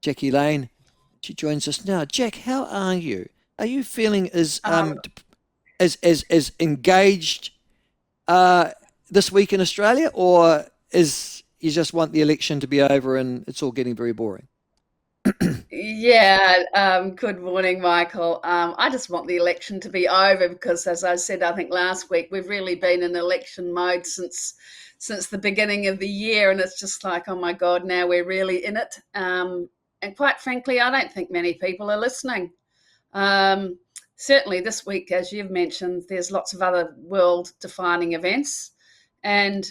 Jaqui Lane. She joins us now. Jack, how are you? Are you feeling Um, as engaged uh, this week in Australia, or is you just want the election to be over and it's all getting very boring? yeah, good morning, Michael. I just want the election to be over because, as I said, I think last week we've really been in election mode since the beginning of the year, and it's just like, oh my God, now we're really in it. And quite frankly, I don't think many people are listening. Um, Certainly this week, as you've mentioned, there's lots of other world-defining events, and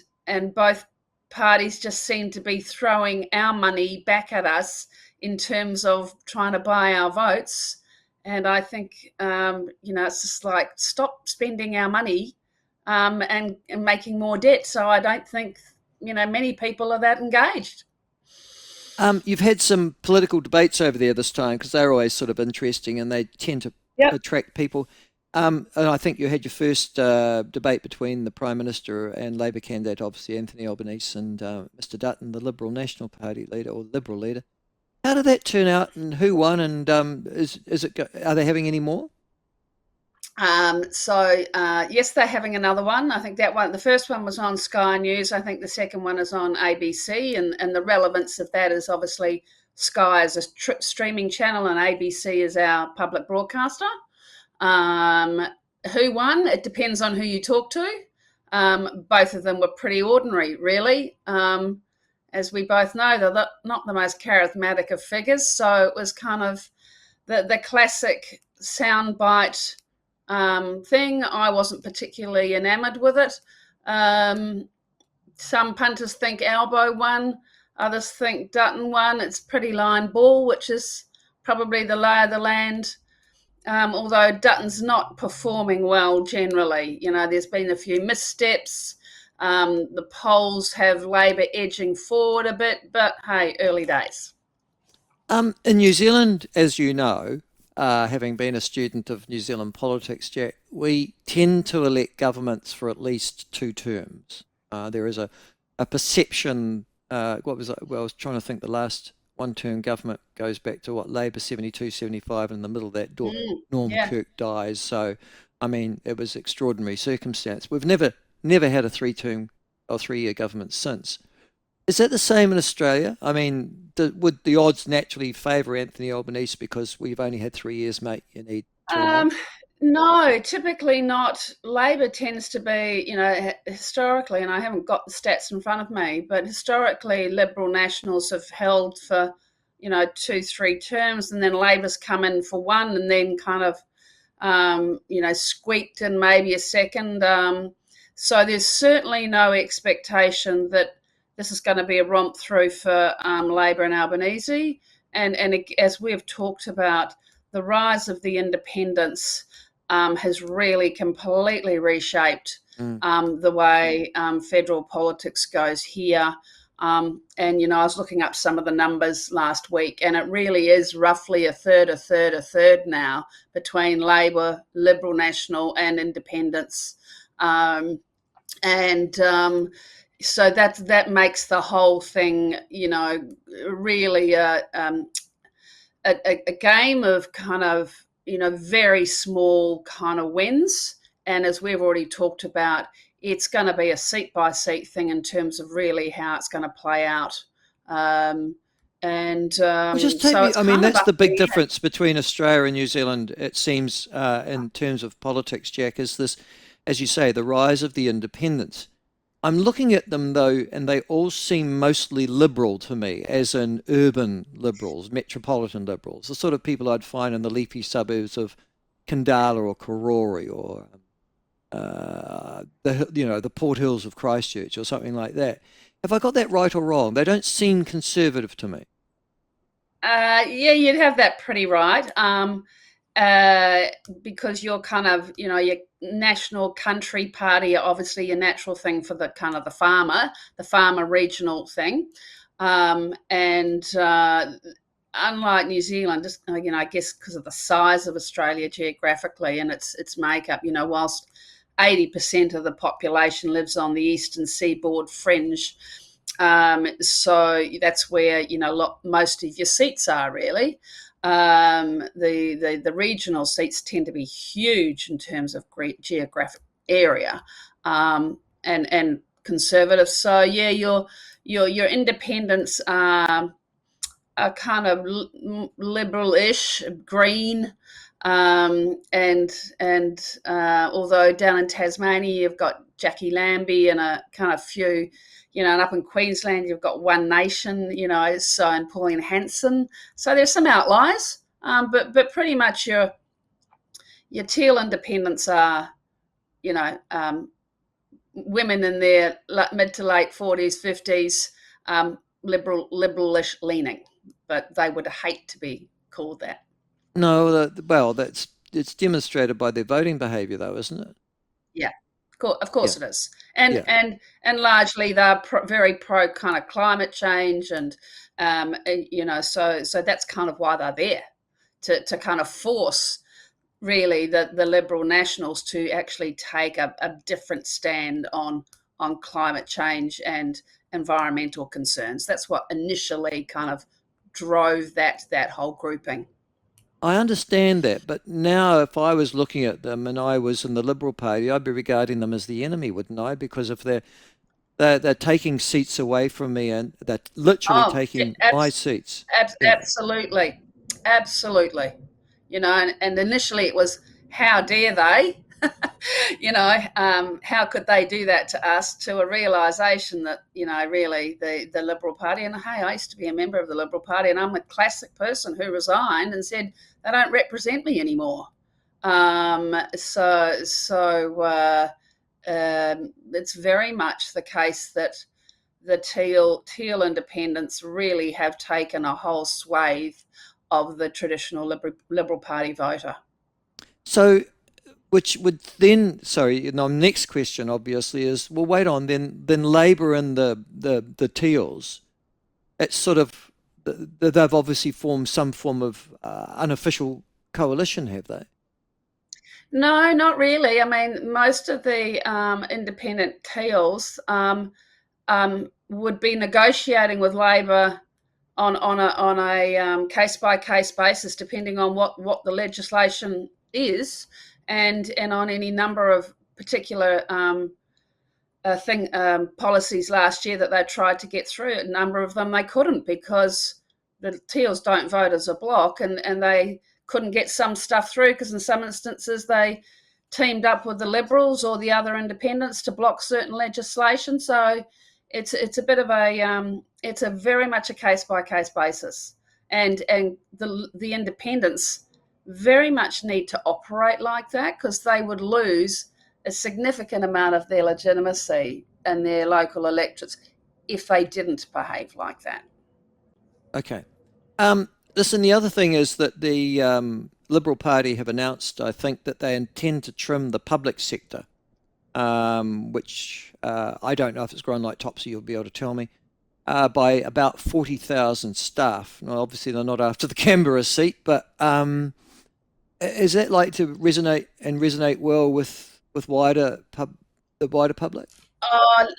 both parties just seem to be throwing our money back at us in terms of trying to buy our votes. And I think it's just like stop spending our money and making more debt. So I don't think many people are that engaged. You've had some political debates over there this time because they're always sort of interesting and they tend to Yep. attract people. And I think you had your first debate between the Prime Minister and Labor candidate, obviously Anthony Albanese, and Mr. Dutton, the Liberal National Party leader or Liberal leader. How did that turn out, and who won? And are they having any more? Yes, they're having another one. I think that one, the first one was on Sky News. I think the second one is on ABC, and the relevance of that is obviously Sky is a streaming channel, and ABC is our public broadcaster. Um, who won? It depends on who you talk to. Both of them were pretty ordinary, really. As we both know, they're not the most charismatic of figures, so it was kind of the classic soundbite thing. I wasn't particularly enamored with it. Um, some punters think Albo won, others think Dutton won. It's pretty line ball, which is probably the lay of the land. Although Dutton's not performing well generally, there's been a few missteps. The polls have Labor edging forward a bit, but hey, early days. In New Zealand, as you know, having been a student of New Zealand politics, Jack, we tend to elect governments for at least two terms. There is a perception. What was it? Well, I was trying to think. The last one-term government goes back to what Labor 72, 75, and in the middle of that, Norm Yeah. Kirk dies. So, I mean, it was extraordinary circumstance. We've never had a three-term or three-year government since. Is that the same in Australia? I mean, would the odds naturally favour Anthony Albanese because we've only had 3 years, mate? You need three more. Um, no, typically not. Labor tends to be, historically, and I haven't got the stats in front of me, but historically, Liberal Nationals have held for, two, three terms, and then Labor's come in for one, and then kind of, squeaked in maybe a second. So there's certainly no expectation that this is going to be a romp through for Labor and Albanese. And as we've talked about, the rise of the independents has really completely reshaped Mm. the way federal politics goes here. I was looking up some of the numbers last week, and it really is roughly a third, a third, a third now between Labor, Liberal National, and independents. Um, and So that makes the whole thing, really a game of kind of very small kind of wins. And as we've already talked about, it's going to be a seat by seat thing in terms of really how it's going to play out. Um, and Well, just take so me. it's I mean, kind of that's up the big there. difference between Australia and New Zealand. It seems, in terms of politics, Jack, is this, as you say, the rise of the independents. I'm looking at them though, and they all seem mostly liberal to me, as in urban liberals, metropolitan liberals, the sort of people I'd find in the leafy suburbs of Kandala or Karori or the Port Hills of Christchurch or something like that. Have I got that right or wrong? They don't seem conservative to me. Yeah, you'd have that pretty right. Uh, because you're kind of, your national country party, are obviously your natural thing for the kind of the farmer regional thing. And Unlike New Zealand, just I guess because of the size of Australia geographically and its makeup, whilst 80% of the population lives on the eastern seaboard fringe, So that's where most of your seats are really. The regional seats tend to be huge in terms of geographic area, and conservative. So yeah, your independents are kind of liberal-ish, green, and although down in Tasmania you've got Jaqui Lane and a kind of few, and up in Queensland you've got One Nation, so and Pauline Hanson. So there's some outliers, but pretty much your teal independents are, women in their mid to late 40s, 50s, liberalish leaning, but they would hate to be called that. No, well, it's demonstrated by their voting behaviour, though, isn't it? Yeah, of course Yeah, it is, and yeah. and largely they're very pro kind of climate change, and so that's kind of why they're there to kind of force really the Liberal Nationals to actually take a different stand on climate change and environmental concerns. That's what initially kind of drove that whole grouping. I understand that, but now if I was looking at them and I was in the Liberal Party, I'd be regarding them as the enemy, wouldn't I? Because if they're taking seats away from me and they're literally Oh, yeah, taking my seats. Yeah. absolutely, absolutely. And initially it was, how dare they? How could they do that to us? To a realization that really the Liberal Party, and hey, I used to be a member of the Liberal Party, and I'm a classic person who resigned and said they don't represent me anymore. It's very much the case that the teal independents really have taken a whole swathe of the traditional Liberal Party voter. So, which would then, sorry, next question obviously is, well, wait on, then Labor and the Teals, it's sort of, they've obviously formed some form of unofficial coalition, have they? No, not really. I mean, most of the independent teals would be negotiating with Labor on a case by case basis, depending on what the legislation is, and on any number of particular policies last year that they tried to get through. A number of them they couldn't, because the Teals don't vote as a bloc, and they couldn't get some stuff through because in some instances they teamed up with the Liberals or the other independents to block certain legislation. So it's a bit of it's a very much a case by case basis, and the independents very much need to operate like that, because they would lose a significant amount of their legitimacy in their local electorates if they didn't behave like that. Okay. Listen, the other thing is that the Liberal Party have announced, I think, that they intend to trim the public sector, which I don't know if it's grown like Topsy, you'll be able to tell me, by about 40,000 staff. Now, obviously, they're not after the Canberra seat, but is that like to resonate well with the wider public?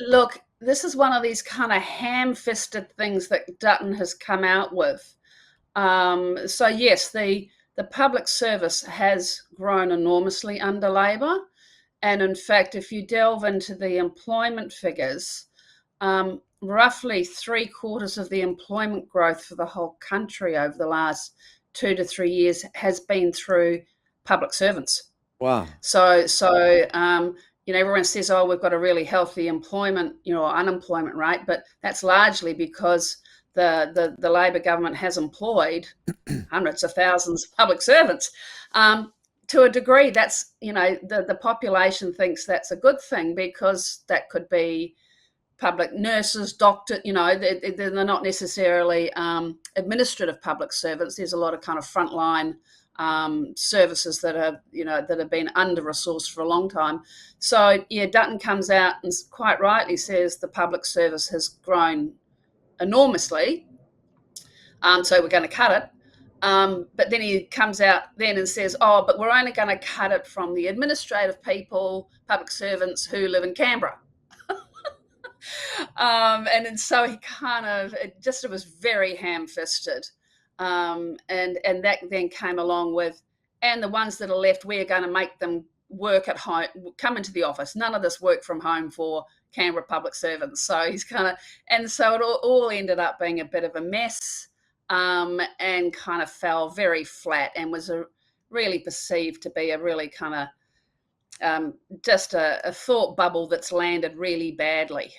Look, this is one of these kind of ham-fisted things that Dutton has come out with. So yes, the public service has grown enormously under Labor, and in fact, if you delve into the employment figures, roughly three quarters of the employment growth for the whole country over the last 2 to 3 years has been through public servants. Wow. So everyone says, "Oh, we've got a really healthy employment, unemployment rate," but that's largely because the Labor government has employed hundreds of thousands of public servants. To a degree, that's the population thinks that's a good thing, because that could be public nurses, doctors. They're not necessarily administrative public servants. There's a lot of kind of frontline services that have been under resourced for a long time. So yeah, Dutton comes out and quite rightly says the public service has grown enormously, so we're going to cut it. But then he comes out then and says, "Oh, but we're only going to cut it from the administrative people, public servants who live in Canberra." And so he kind of it was very ham-fisted, and that then came along with, and the ones that are left, we're going to make them work at home, come into the office. None of this work from home for Canberra public servants. So he's kind of, and so it all ended up being a bit of a mess, and kind of fell very flat, and was really perceived to be a really kind of just a thought bubble that's landed really badly.